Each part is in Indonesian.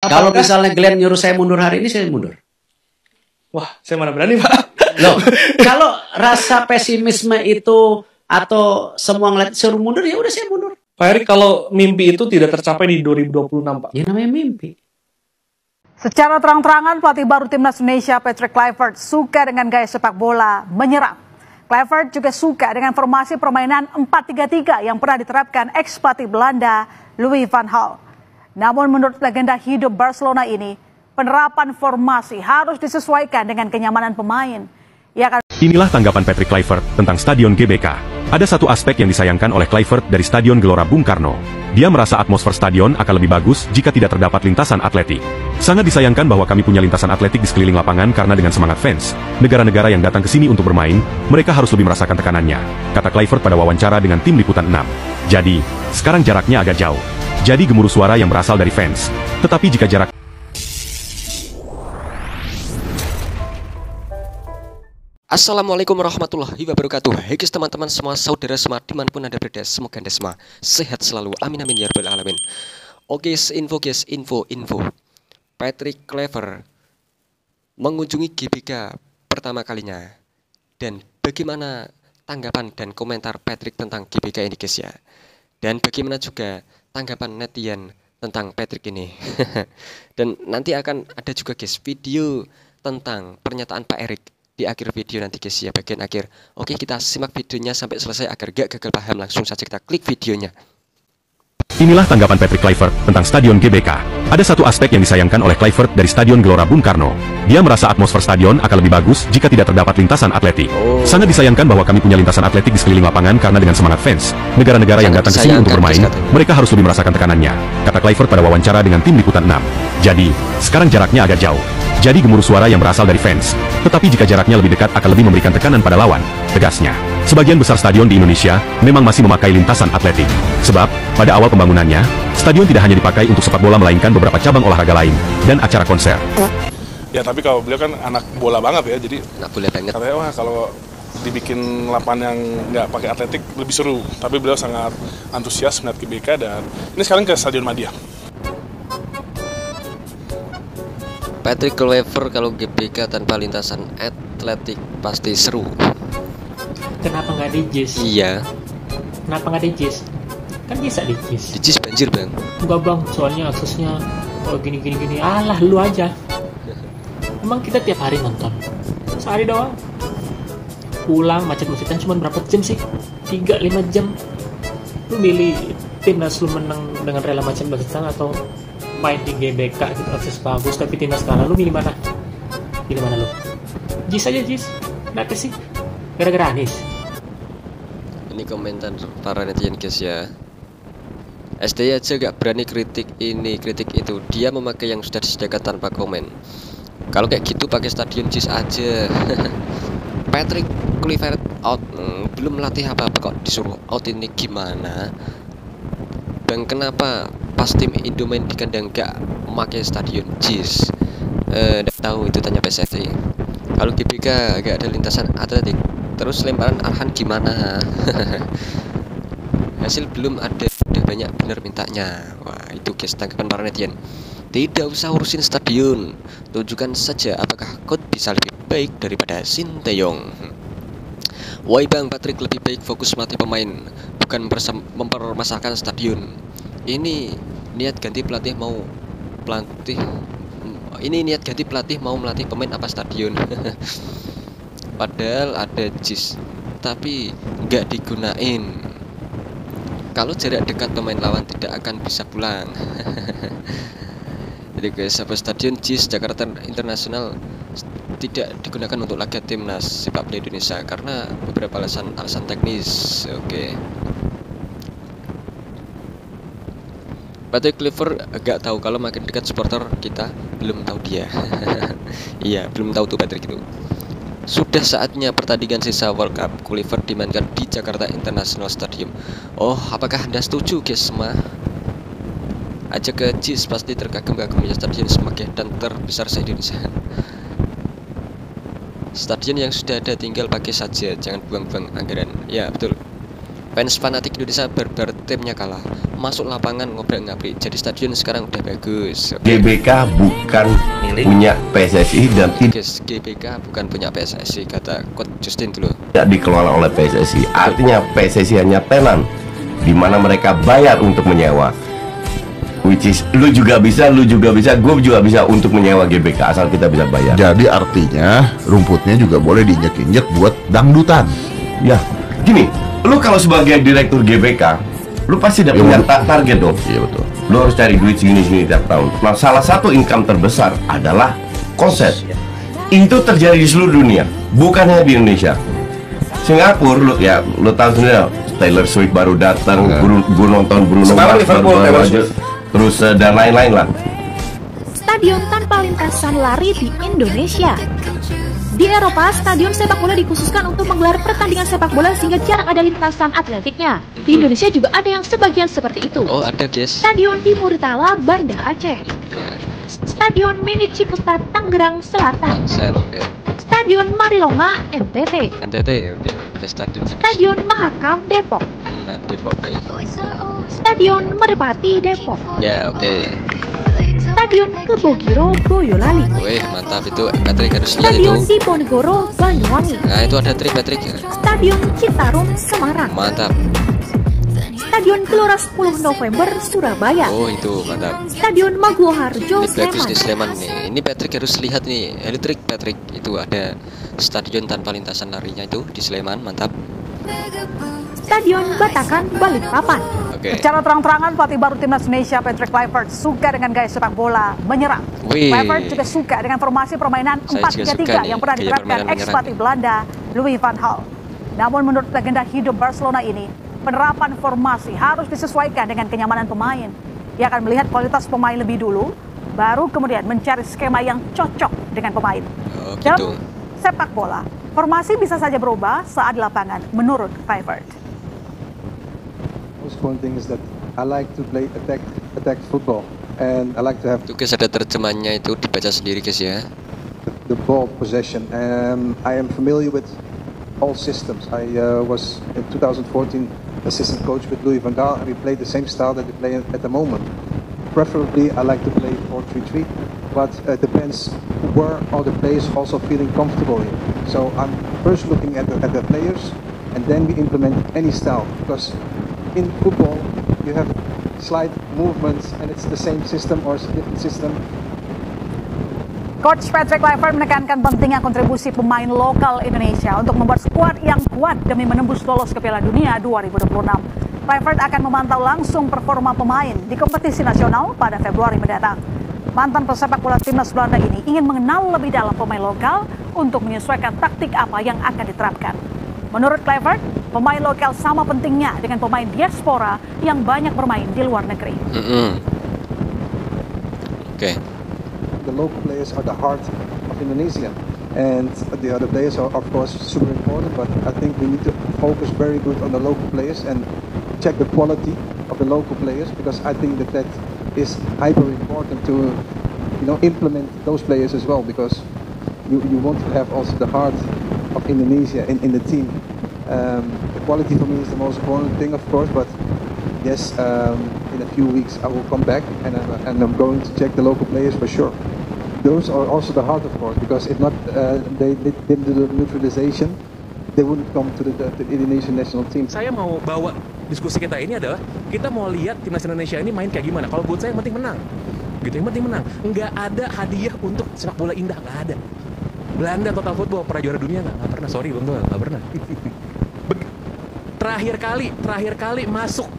Kalau misalnya Glenn nyuruh saya mundur hari ini, saya mundur. Wah, saya mana berani, Pak. Loh, kalau rasa pesimisme itu atau semua ngeliat suruh mundur, ya udah saya mundur. Pak Erik, kalau mimpi itu tidak tercapai di 2026, Pak. Ya namanya mimpi. Secara terang-terangan, pelatih baru Timnas Indonesia Patrick Kluivert suka dengan gaya sepak bola menyerang. Kluivert juga suka dengan formasi permainan 4-3-3 yang pernah diterapkan ex-pelatih Belanda Louis van Gaal. Namun menurut legenda hidup Barcelona ini, penerapan formasi harus disesuaikan dengan kenyamanan pemain. Inilah tanggapan Patrick Kluivert tentang Stadion GBK. Ada satu aspek yang disayangkan oleh Kluivert dari Stadion Gelora Bung Karno. Dia merasa atmosfer stadion akan lebih bagus jika tidak terdapat lintasan atletik. Sangat disayangkan bahwa kami punya lintasan atletik di sekeliling lapangan karena dengan semangat fans, negara-negara yang datang ke sini untuk bermain, mereka harus lebih merasakan tekanannya, kata Kluivert pada wawancara dengan tim Liputan 6. Jadi, sekarang jaraknya agak jauh. Jadi gemuruh suara yang berasal dari fans. Tetapi jika jarak Assalamualaikum warahmatullahi wabarakatuh. Hai guys, teman-teman semua, saudara semua dimanapun anda berada, semoga anda semua sehat selalu, amin amin ya rabbal alamin. Oke guys, info Patrick Kluivert mengunjungi GBK pertama kalinya. Dan bagaimana tanggapan dan komentar Patrick tentang GBK ini guys ya. Dan bagaimana juga tanggapan netizen tentang Patrick ini. Dan nanti akan ada juga guys video tentang pernyataan Pak Erik di akhir video nanti guys ya, bagian akhir. Oke, kita simak videonya sampai selesai agar gak gagal paham. Langsung saja kita klik videonya. Inilah tanggapan Patrick Kluivert tentang Stadion GBK. Ada satu aspek yang disayangkan oleh Kluivert dari Stadion Gelora Bung Karno. Dia merasa atmosfer stadion akan lebih bagus jika tidak terdapat lintasan atletik. Sangat disayangkan bahwa kami punya lintasan atletik di sekeliling lapangan karena dengan semangat fans, negara-negara yang datang ke sini untuk bermain, mereka harus lebih merasakan tekanannya, kata Kluivert pada wawancara dengan tim Liputan 6. Jadi, sekarang jaraknya agak jauh. Jadi gemuruh suara yang berasal dari fans. Tetapi jika jaraknya lebih dekat akan lebih memberikan tekanan pada lawan, tegasnya. Sebagian besar stadion di Indonesia memang masih memakai lintasan atletik. Sebab, pada awal pembangunannya, stadion tidak hanya dipakai untuk sepak bola melainkan beberapa cabang olahraga lain dan acara konser. Ya tapi kalau beliau kan anak bola banget ya, jadi Anak bola banget. katanya wah kalau dibikin lapangan yang nggak pakai atletik lebih seru. Tapi beliau sangat antusias melihat GBK dan ini sekarang ke Stadion Madia. Patrick Kluivert kalau GBK tanpa lintasan atletik pasti seru. Kenapa nggak di JIS? Iya. Kenapa nggak di JIS? Kan bisa di JIS. Di JIS banjir bang. Enggak bang, soalnya aksesnya kalau gini. Alah lu aja. Emang kita tiap hari nonton? Sehari doang. Pulang macet-macetan cuma berapa jam sih? 3-5 jam. Lu milih timnas lu menang dengan rela macet-macetan atau main di GBK gitu, akses bagus tapi timnas kalah, lu milih mana? Pilih mana lu? JIS aja JIS. Kenapa sih? Gara-gara Anies. Ini komentar para netizen guys ya. SD aja gak berani kritik ini, kritik itu. Dia memakai yang sudah disediakan tanpa komen. Kalau kayak gitu pakai stadion JIS aja. Patrick Kluivert out. Belum melatih apa-apa kok disuruh out, ini gimana? Bang, kenapa pas tim Indo main di kandang gak memakai stadion JIS? Nggak tahu, itu tanya PSSI. Kalau GBK gak ada lintasan atletik, terus lemparan Arhan gimana? Hasil belum ada, udah banyak bener mintanya. Wah, itu guys tanggapan para netizen. Tidak usah urusin stadion, tunjukkan saja apakah Coach bisa lebih baik daripada Sinteyong. Woi bang, Patrick lebih baik fokus melatih pemain, bukan mempermasalahkan stadion. Ini niat ganti pelatih mau melatih pemain apa stadion? Padahal ada JIS tapi nggak digunain. Kalau jarak dekat pemain lawan tidak akan bisa pulang. Jadi guys, apa stadion JIS Jakarta Internasional tidak digunakan untuk laga timnas sepak bola Indonesia karena beberapa alasan teknis. Oke. Patrick Kluivert agak tahu kalau makin dekat supporter kita belum tahu dia. Iya, belum tahu tuh Patrick itu. Sudah saatnya pertandingan sisa World Cup Kluivert dimainkan di Jakarta International Stadium. Oh, apakah Anda setuju guys semua? Aja ke JIS pasti terkagum-kagumnya stadion semakin dan terbesar se-Indonesia. Stadion yang sudah ada tinggal pakai saja, jangan buang-buang anggaran. Ya betul. Fans fanatik Indonesia barbar timnya kalah. masuk lapangan ngobrak-ngabrik. Jadi stadion sekarang udah bagus. GBK bukan punya PSSI dan Guys, GBK bukan punya PSSI, kata Coach Justin dulu. tidak dikelola oleh PSSI. Artinya PSSI hanya tenan, di mana mereka bayar untuk menyewa. Which is lu juga bisa, gue juga bisa untuk menyewa GBK asal kita bisa bayar. Jadi artinya rumputnya juga boleh diinjek-injek buat dangdutan. Ya, gini, lu kalau sebagai direktur GBK, lu pasti udah punya target dong. Iya betul. Lu harus cari duit segini tiap tahun. Nah, salah satu income terbesar adalah konser. Itu terjadi di seluruh dunia, bukan hanya di Indonesia. Singapura, lu tahu sendiri, Taylor Swift baru datang, gue nonton Bruno Mars baru aja, terus dan lain-lain lah. Stadion tanpa lintasan lari di Indonesia. Di Eropa, stadion sepak bola dikhususkan untuk menggelar pertandingan sepak bola sehingga jarang ada lintasan atletiknya. Di Indonesia juga ada yang sebagian seperti itu. Oh, ada guys. Stadion di Muritala, Banda Aceh. Stadion Mini Ciputat, Tangerang Selatan. Stadion Marilonga, NTT. Stadion Mahakam, Depok. Stadion Merpati, Depok. Ya, oke. Stadion Kebogiro, Boyolali. Wih, mantap itu. Patrick harus lihat Stadion itu. Diponegoro, Banyuwangi. Nah, itu ada Patrick. Stadion Citarum, Semarang. Mantap. Stadion Gelora 10 November, Surabaya. Oh, itu mantap. Stadion Maguwoharjo, Ini bagus Sleman. di Sleman nih. Ini Patrick harus lihat nih. Elektrik Patrick itu ada stadion tanpa lintasan larinya itu di Sleman, mantap. Stadion Batakan, Balikpapan. Oke. Secara terang-terangan pelatih baru timnas Indonesia Patrick Kluivert suka dengan gaya sepak bola menyerang. Wih. Kluivert juga suka dengan formasi permainan Saya juga 4-3-3 suka nih, yang pernah gaya diterapkan permainan ex-pelatih Belanda Louis van Gaal. Namun menurut legenda hidup Barcelona ini, penerapan formasi harus disesuaikan dengan kenyamanan pemain. Ia akan melihat kualitas pemain lebih dulu, baru kemudian mencari skema yang cocok dengan pemain. Oh, gitu. Dalam sepak bola, formasi bisa saja berubah saat di lapangan menurut Kluivert. Most important thing is that I like to play attack football, and I like to have Itu guys ada terjemahannya itu dibaca sendiri guys ya. the ball possession. I am familiar with all systems. I was in 2014 assistant coach with Louis van Gaal, and we played the same style that we play at the moment. Preferably, I like to play 4-3-3, but it depends where are the players also feeling comfortable in. So I'm first looking at the players, and then we implement any style, because in football you have slight movements and it's the same system or a different system. Coach Patrick Kluivert menekankan pentingnya kontribusi pemain lokal Indonesia untuk membuat skuad yang kuat demi menembus lolos ke Piala Dunia 2026. Kluivert akan memantau langsung performa pemain di kompetisi nasional pada Februari mendatang. Mantan pesepak bola timnas Belanda ini ingin mengenal lebih dalam pemain lokal untuk menyesuaikan taktik apa yang akan diterapkan. Menurut Kluivert, pemain lokal sama pentingnya dengan pemain diaspora yang banyak bermain di luar negeri. Oke. The local players are the heart of Indonesia, and the other players are of course super important, but I think we need to focus very good on the local players and check the quality of the local players, because I think that is hyper important to implement those players as well, because you want to have also the heart of Indonesia in the team. The quality for me is the most important thing, of course, but yes, in a few weeks I will come back and I'm going to check the local players for sure. Those are also the heart, of course, because if not, they didn't do the neutralization, they wouldn't come to the Indonesian national team. Saya mau bawa diskusi kita ini adalah kita mau lihat timnas Indonesia ini main kayak gimana. Kalau buat saya yang penting menang, gitu, yang penting menang. Nggak ada hadiah untuk sepak bola indah, nggak ada. Belanda total football pernah juara dunia nggak pernah, sorry bang, nggak pernah. Terakhir kali masuk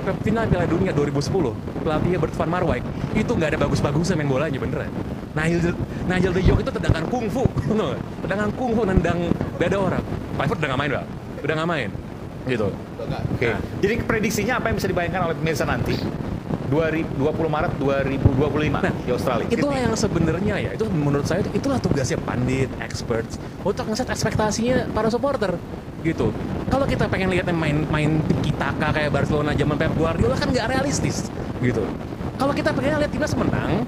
ke final Piala Dunia 2010, pelatihnya Bert van Marwijk, itu nggak ada bagus-bagusnya main bolanya beneran. Nigel de Jong itu tendangan kungfu, nendang dada orang. Kluivert udah nggak main, gitu. Oke. Jadi prediksinya apa yang bisa dibayangkan oleh pemirsa nanti? 20 Maret 2025 di Australia. Itulah yang sebenarnya ya, itu menurut saya itulah tugasnya pandit, experts untuk ngeset ekspektasinya para supporter, gitu. Kalau kita pengen lihatnya main tiki-taka kayak Barcelona zaman Pep Guardiola kan nggak realistis, gitu. Kalau kita pengen lihat timnas menang,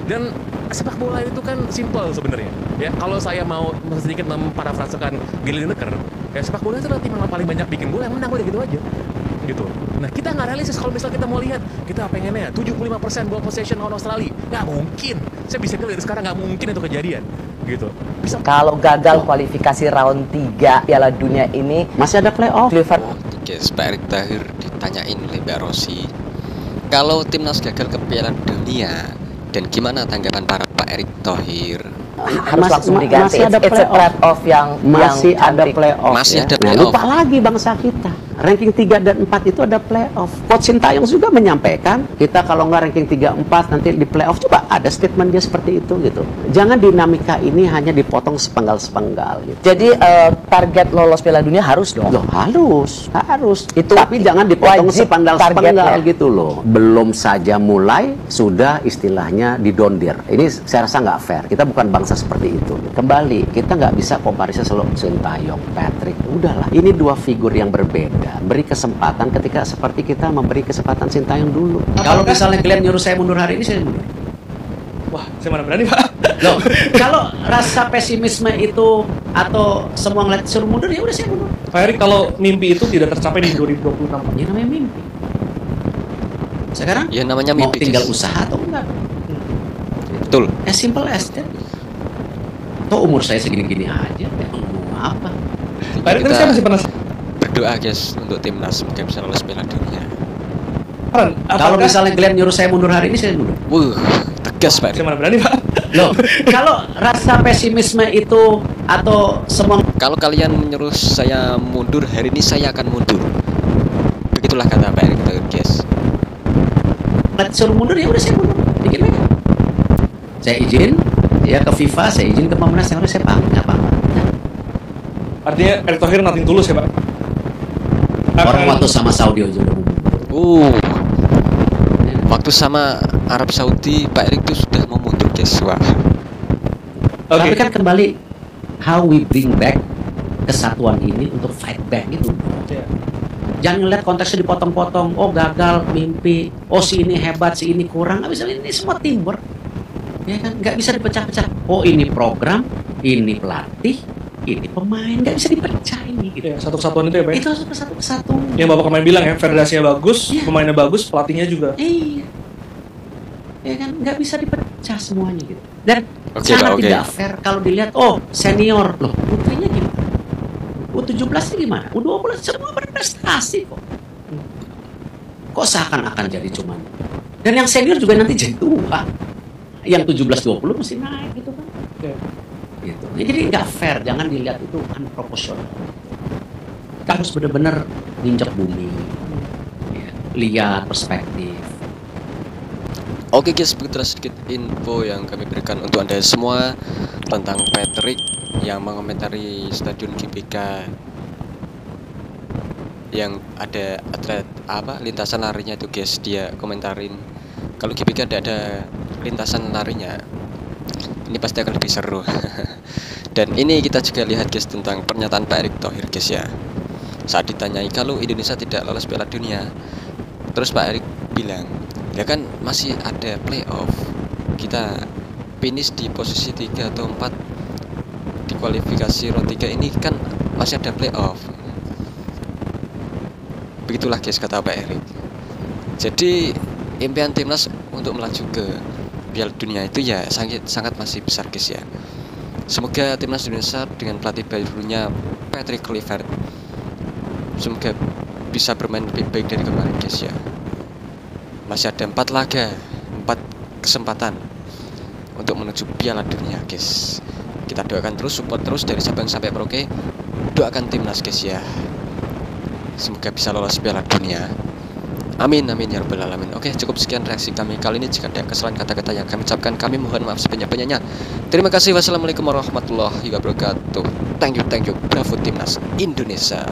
dan sepak bola itu kan simple sebenarnya. Ya, kalau saya mau sedikit memparafrasekan Gary Lineker, ya sepak bola itu adalah tim yang paling banyak bikin bola yang menang, udah gitu aja. gitu. Nah kita nggak realistis kalau misal kita mau lihat, kita pengennya 75% ball possession lawan Australia, nggak mungkin. Saya bisa bilang dari sekarang nggak mungkin itu kejadian, gitu. Kalau gagal kualifikasi round 3 Piala Dunia ini masih ada playoff. Guys, Pak Erick Thohir ditanyain oleh Mbak Rosi, kalau timnas gagal ke Piala Dunia, dan gimana tanggapan para Pak Erick Thohir? Harus langsung diganti. Masih ada playoff yang masih ada playoff. Masih ya. ada Nah, playoff. lupa lagi bangsa kita. Ranking 3 dan 4 itu ada playoff. Coach Sintayong juga menyampaikan, kita kalau nggak ranking 3-4 nanti di playoff, coba ada statement dia seperti itu gitu. Jangan dinamika ini hanya dipotong sepenggal-sepenggal gitu. Jadi target lolos Piala Dunia harus dong. Loh, harus. Itu tapi jangan dipotong wajib sepenggal-sepenggal targetnya. gitu loh. Belum saja mulai sudah istilahnya didondir. Ini saya rasa nggak fair. Kita bukan bangsa seperti itu. Kembali, kita nggak bisa komparisi selalu Sintayong, Patrick. Udahlah, ini dua figur yang berbeda. Beri kesempatan ketika seperti kita memberi kesempatan Sintayong dulu. Kalau misalnya kalian nyuruh saya mundur hari ini, saya mundur. Wah, saya mana berani, Pak. Loh, kalau rasa pesimisme itu atau semua ngeliat suruh mundur, ya udah saya mundur. Pak Erick, kalau mimpi itu tidak tercapai di 2026, Pak. Ya namanya mimpi. Sekarang Ya namanya mau mimpi. tinggal Guys. usaha atau enggak? Betul. As simple as that. Toh umur saya segini-gini aja, ya mau apa? Pak Erick, tapi saya masih penasaran. Berdoa guys untuk timnas semoga bisa lolos Piala Dunia. Kalau misalnya kalian nyuruh saya mundur hari ini, saya mundur. Tegas Pak. Saya mana berani, Pak. Loh, kalau rasa pesimisme itu atau semua, Kalau kalian menyuruh saya mundur hari ini, saya akan mundur. Begitulah kata Pak Erick Thohir guys. suruh mundur, ya udah saya mundur. Bikin aja. Saya izin ya ke FIFA, saya izin ke Pemerintah, yang udah saya pamit apa. Artinya Erick Thohir nothing tulus ya, Pak? Orang waktu sama Saudi aja udah mundur. Waktu sama Arab Saudi, Pak Erick itu sudah mau mundur guys. Wah. Tapi kan kembali, how we bring back kesatuan ini untuk fight back itu. Jangan ngeliat konteksnya dipotong-potong. Oh gagal, mimpi. Oh si ini hebat, si ini kurang. Nggak bisa, ini semua teamwork. Ya kan, nggak bisa dipecah-pecah. Oh ini program, ini pelatih, ini pemain, nggak bisa dipecah ini. Gitu. Ya, satu kesatuan itu ya, Pak? Itu harus satu kesatuan. Yang Bapak kemarin bilang ya, federasinya bagus, pemainnya bagus, pelatihnya juga. Iya. Ya kan, nggak bisa dipecah semuanya gitu. Dan Oke, sangat Pak, oke. tidak fair kalau dilihat, oh senior loh, putrinya gimana? U17 nya gimana? U20 semua berprestasi kok. Kok seakan-akan jadi cuman. Dan yang senior juga nanti jadi tua. Yang 17-20 mesti naik gitu kan. Gitu. Ya, jadi nggak fair, jangan dilihat itu unproportional. Kita harus benar-benar nginjak bumi. Ya, lihat perspektif. Oke guys, begitulah sedikit info yang kami berikan untuk Anda semua tentang Patrick yang mengomentari Stadion GBK yang ada atlet lintasan larinya itu guys. Dia komentarin kalau GBK tidak ada lintasan larinya, ini pasti akan lebih seru. Dan ini kita juga lihat guys tentang pernyataan Pak Erick Thohir guys ya. Saat ditanyai kalau Indonesia tidak lolos Piala Dunia, terus Pak Erick bilang, ya kan masih ada playoff, kita finish di posisi 3 atau 4 di kualifikasi round 3 ini kan masih ada playoff. Begitulah guys kata Pak Erick. Jadi impian timnas untuk melaju ke Piala Dunia itu ya sangat masih besar guys ya. Semoga timnas Indonesia dengan pelatih barunya Patrick Kluivert semoga bisa bermain lebih baik dari kemarin guys ya. Masih ada 4 laga, 4 kesempatan untuk menuju Piala Dunia guys. Kita doakan terus, support terus dari Sabang sampai Merauke. Doakan timnas guys ya, semoga bisa lolos Piala Dunia. Amin amin ya rabbal alamin. Oke, cukup sekian reaksi kami kali ini. Jika ada kesalahan kata-kata yang kami ucapkan, kami mohon maaf sebanyak-banyaknya. Terima kasih. Wassalamualaikum warahmatullahi wabarakatuh. Thank you. Bravo timnas Indonesia.